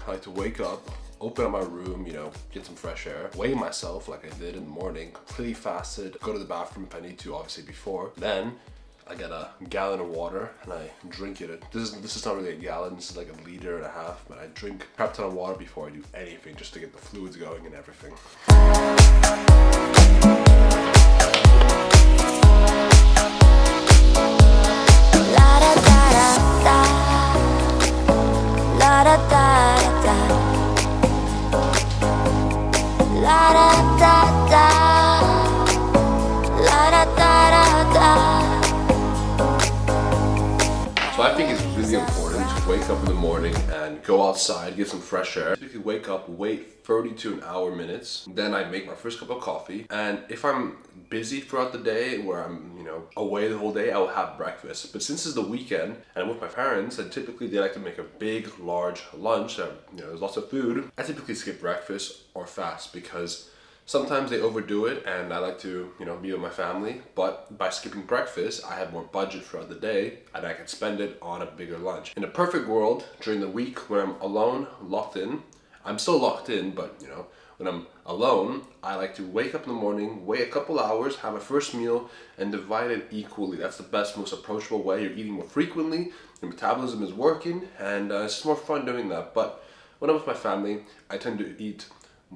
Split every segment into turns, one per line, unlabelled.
I like to wake up, open up my room, get some fresh air, weigh myself like I did in the morning, completely fasted, go to the bathroom if I need to, obviously before. Then I get a gallon of water and I drink it. This is not really a gallon, this is like 1.5 liters, but I drink a crap ton of water before I do anything just to get the fluids going and everything. So I think it's really important to wake up in the morning and go outside, get some fresh air. Typically wake up, wait 30 to an hour minutes. Then I make my first cup of coffee. And if I'm busy throughout the day, where I'm, away the whole day, I'll have breakfast. But since it's the weekend and I'm with my parents, and typically they like to make a big, large lunch, there's lots of food. I typically skip breakfast or fast because sometimes they overdo it and I like to, be with my family, but by skipping breakfast, I have more budget throughout the day and I can spend it on a bigger lunch. In a perfect world, during the week when I'm alone, locked in, I'm still locked in, but when I'm alone, I like to wake up in the morning, wait a couple hours, have a first meal, and divide it equally. That's the best, most approachable way. You're eating more frequently, your metabolism is working, and it's just more fun doing that. But when I'm with my family, I tend to eat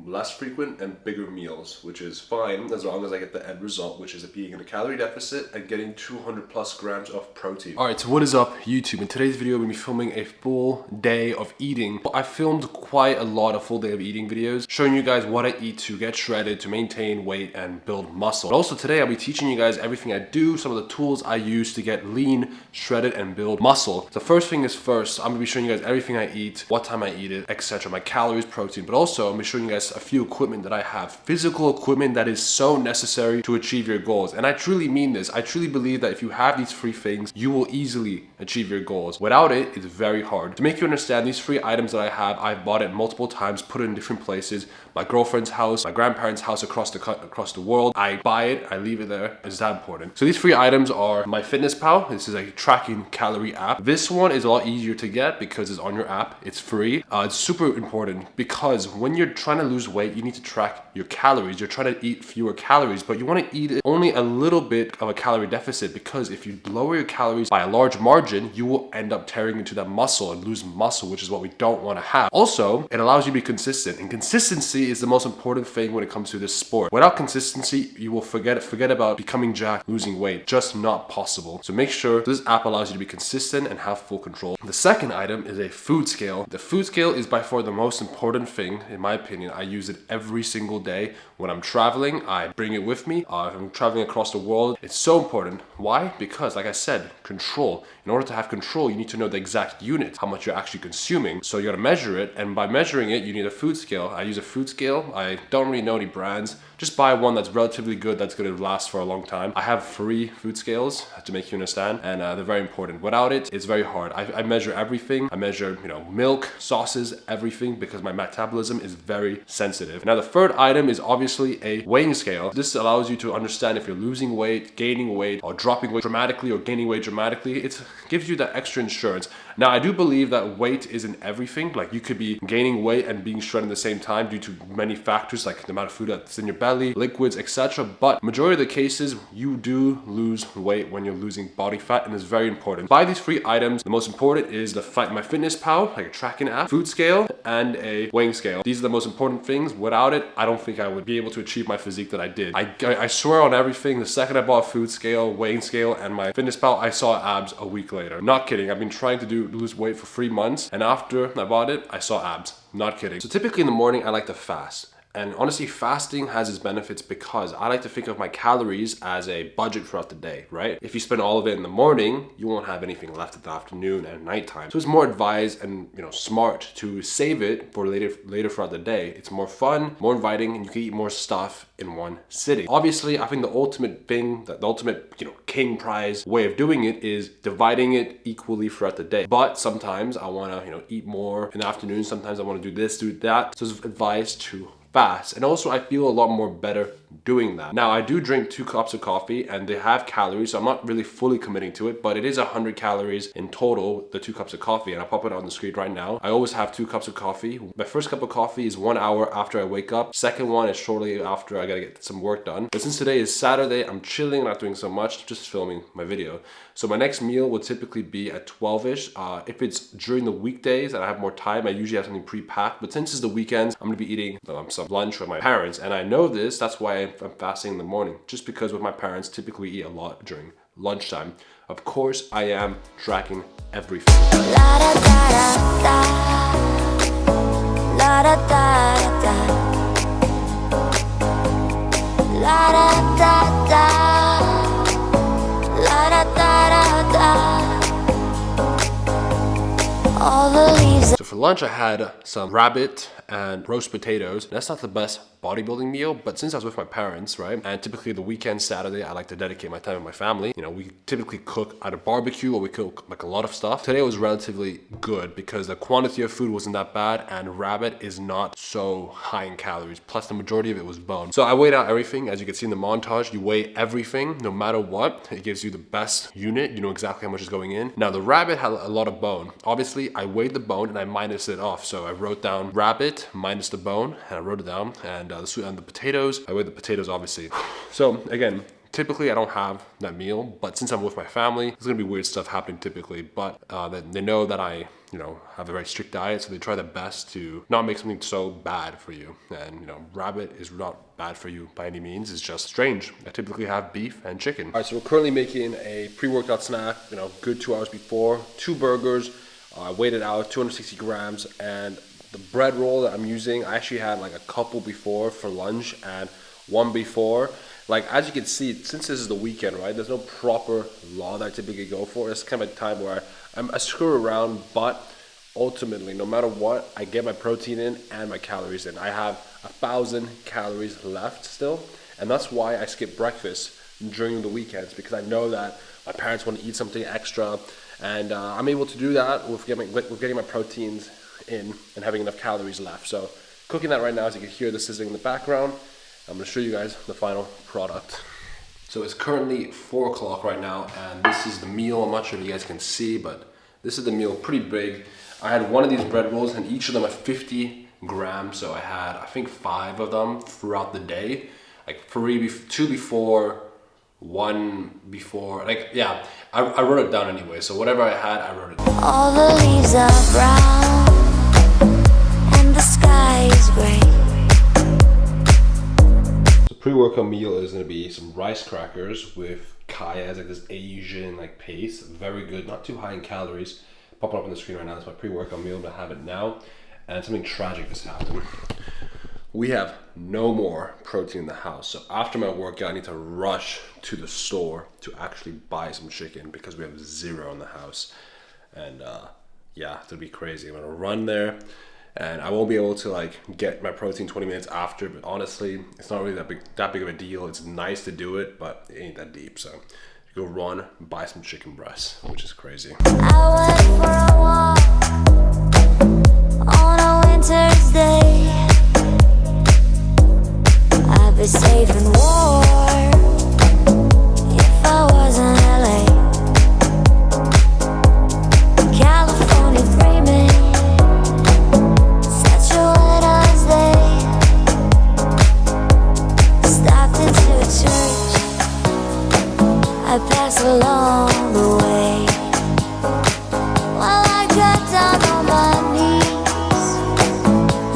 less frequent and bigger meals, which is fine as long as I get the end result, which is being in a calorie deficit and getting 200 plus grams of protein. Alright, so what is up YouTube? In today's video, we're going to be filming a full day of eating. I filmed quite a lot of full day of eating videos, showing you guys what I eat to get shredded, to maintain weight and build muscle. But also today, I'll be teaching you guys everything I do, some of the tools I use to get lean, shredded, and build muscle. The first thing is first, I'm going to be showing you guys everything I eat, what time I eat it, etc. My calories, protein, but also I'm going to be showing you guys a few equipment that I have, physical equipment that is so necessary to achieve your goals. And I truly mean this. I truly believe that if you have these 3 things, you will easily achieve your goals. Without it, it's very hard. To make you understand, these 3 items that I have, I've bought it multiple times, put it in different places. My girlfriend's house, my grandparents' house across the world. I buy it, I leave it there. It's that important. So these 3 items are my MyFitnessPal. This is a tracking calorie app. This one is a lot easier to get because it's on your app. It's free. It's super important because when you're trying to lose weight, you need to track your calories. You're trying to eat fewer calories, but you want to eat only a little bit of a calorie deficit, because if you lower your calories by a large margin, you will end up tearing into that muscle and lose muscle, which is what we don't want to have. Also, it allows you to be consistent, and consistency is the most important thing when it comes to this sport. Without consistency, you will forget about becoming jacked, losing weight. Just not possible. So make sure this app allows you to be consistent and have full control. The second item is a food scale. The food scale is by far the most important thing, in my opinion. I use it every single day. When I'm traveling, I bring it with me. If I'm traveling across the world, it's so important. Why? Because, like I said, control. In order to have control, you need to know the exact unit, how much you're actually consuming. So you gotta measure it, and by measuring it, you need a food scale. I use a food scale. I don't really know any brands. Just buy one that's relatively good, that's gonna last for a long time. I have 3 food scales to make you understand, and they're very important. Without it, it's very hard. I measure everything. I measure, milk, sauces, everything, because my metabolism is very sensitive. Now, the third item is obviously a weighing scale. This allows you to understand if you're losing weight, gaining weight, or dropping weight dramatically, or gaining weight dramatically. It gives you that extra insurance. Now, I do believe that weight isn't everything. Like, you could be gaining weight and being shredded at the same time due to many factors, like the amount of food that's in your belly, liquids, etc. But majority of the cases, you do lose weight when you're losing body fat, and it's very important. Buy these 3 items. The most important is MyFitnessPal, like a tracking app, food scale, and a weighing scale. These are the most important things. Without it, I don't think I would be able to achieve my physique that I did. I swear on everything, the second I bought a food scale, weighing scale, and MyFitnessPal, I saw abs a week later. Not kidding. I've been trying to lose weight for 3 months, and after I bought it, I saw abs. Not kidding. So typically in the morning, I like to fast. And honestly, fasting has its benefits because I like to think of my calories as a budget throughout the day, right? If you spend all of it in the morning, you won't have anything left in the afternoon and nighttime. So it's more advised and smart to save it for later throughout the day. It's more fun, more inviting, and you can eat more stuff in one sitting. Obviously, I think the ultimate thing, the ultimate king prize way of doing it is dividing it equally throughout the day. But sometimes I want to eat more in the afternoon. Sometimes I want to do this, do that. So it's advised to fast. And also I feel a lot more better doing that. Now I do drink 2 cups of coffee and they have calories, so I'm not really fully committing to it, but it is 100 calories in total, the 2 cups of coffee, and I'll pop it on the screen right now. I always have 2 cups of coffee. My first cup of coffee is 1 hour after I wake up. Second one is shortly after I gotta get some work done. But since today is Saturday, I'm chilling, not doing so much, just filming my video. So my next meal will typically be at 12-ish. If it's during the weekdays and I have more time, I usually have something pre-packed. But since it's the weekends, I'm gonna be eating some lunch with my parents. And I know this, that's why I'm fasting in the morning. Just because with my parents, typically we eat a lot during lunchtime. Of course, I am tracking everything. La da da da da. La da da da. La da da da. La da da da. All the leaves. So for lunch I had some rabbit and roast potatoes. That's not the best bodybuilding meal, but since I was with my parents, right, and typically the weekend, Saturday, I like to dedicate my time with my family. You know, we typically cook either barbecue or we cook like a lot of stuff. Today was relatively good because the quantity of food wasn't that bad and rabbit is not so high in calories. Plus the majority of it was bone. So I weighed out everything. As you can see in the montage, you weigh everything no matter what. It gives you the best unit. You know exactly how much is going in. Now the rabbit had a lot of bone. Obviously I weighed the bone and I minused it off. So I wrote down rabbit minus the bone and I wrote it down, and the potatoes, I weighed the potatoes obviously. So again, typically I don't have that meal, but since I'm with my family, there's gonna be weird stuff happening typically, but they know that I, you know, have a very strict diet, so they try their best to not make something so bad for you. And you know, rabbit is not bad for you by any means, it's just strange. I typically have beef and chicken. All right, so we're currently making a pre-workout snack, you know, good 2 hours before, 2 burgers, I weighed it out, 260 grams, and the bread roll that I'm using, I actually had like a couple before for lunch and one before. Like as you can see, since this is the weekend, right, there's no proper law that I typically go for. It's kind of a time where I screw around, but ultimately, no matter what, I get my protein in and my calories in. I have 1,000 calories left still, and that's why I skip breakfast during the weekends, because I know that my parents want to eat something extra, and I'm able to do that with getting my proteins in and having enough calories left. So cooking that right now, as you can hear the sizzling in the background. I'm going to show you guys the final product. So it's currently 4 o'clock right now, and this is the meal. I'm not sure if you guys can see, but this is the meal, pretty big. I had one of these bread rolls, and each of them are 50 grams. So I had, I think, 5 of them throughout the day, like 2 before, 1 before, like, yeah, I wrote it down anyway. So whatever I had, I wrote it down. All the leaves are brown and the sky is gray. Pre-workout meal is going to be some rice crackers with kaya, as like this Asian like paste. Very good, not too high in calories. Popping up on the screen right now. That's my pre-workout meal. I'm going to have it now. And something tragic just happened. We have no more protein in the house. So after my workout, I need to rush to the store to actually buy some chicken because we have 0 in the house. And yeah, it'll be crazy. I'm going to run there. And I won't be able to like get my protein 20 minutes after, but honestly, it's not really that big of a deal. It's nice to do it, but it ain't that deep. So go run, buy some chicken breasts, which is crazy. I went for a walk on a winter's day. I'd be safe and warm if I was in LA. California dreaming. I pass along the way while I got down on my knees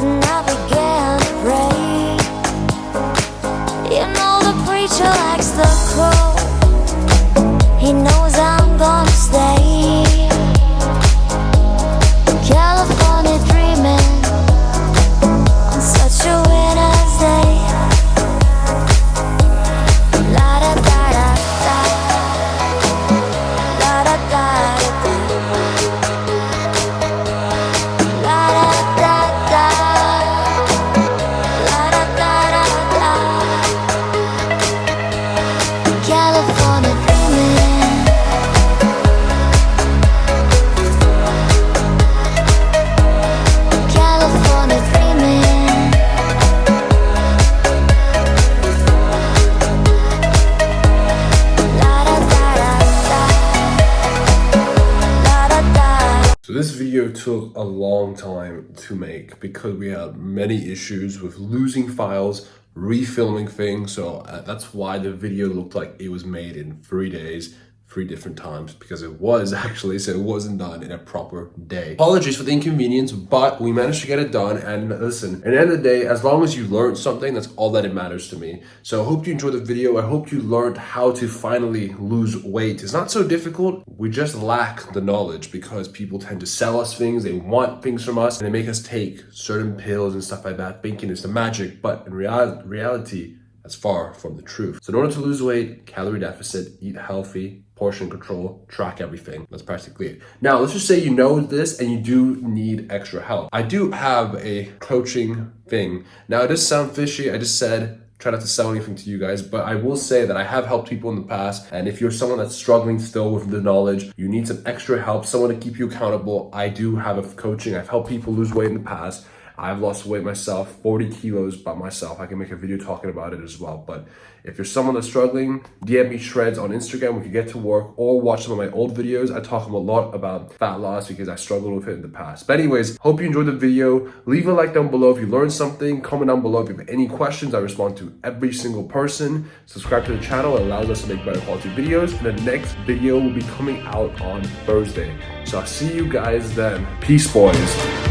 and I began to pray. You know the preacher likes the crow. He knows I'm gonna stay. California dreaming on such a winter's day. La da da da da. La da da So this video took a long time to make because we had many issues with losing files, refilming things. So that's why the video looked like it was made in 3 days, 3 different times, because it was actually, so it wasn't done in a proper day. Apologies for the inconvenience, but we managed to get it done. And listen, at the end of the day, as long as you learned something, that's all that it matters to me. So I hope you enjoyed the video. I hope you learned how to finally lose weight. It's not so difficult. We just lack the knowledge because people tend to sell us things. They want things from us and they make us take certain pills and stuff like that, thinking it's the magic. But in reality, that's far from the truth. So in order to lose weight, calorie deficit, eat healthy, portion control, track everything. That's practically it. Now, let's just say you know this and you do need extra help. I do have a coaching thing. Now, it does sound fishy. I just said, try not to sell anything to you guys, but I will say that I have helped people in the past. And if you're someone that's struggling still with the knowledge, you need some extra help, someone to keep you accountable, I do have a coaching. I've helped people lose weight in the past. I've lost weight myself, 40 kilos by myself. I can make a video talking about it as well. But if you're someone that's struggling, DM me shreds on Instagram. We can get to work, or watch some of my old videos. I talk a lot about fat loss because I struggled with it in the past. But anyways, hope you enjoyed the video. Leave a like down below if you learned something. Comment down below if you have any questions. I respond to every single person. Subscribe to the channel. It allows us to make better quality videos. And the next video will be coming out on Thursday. So I'll see you guys then. Peace, boys.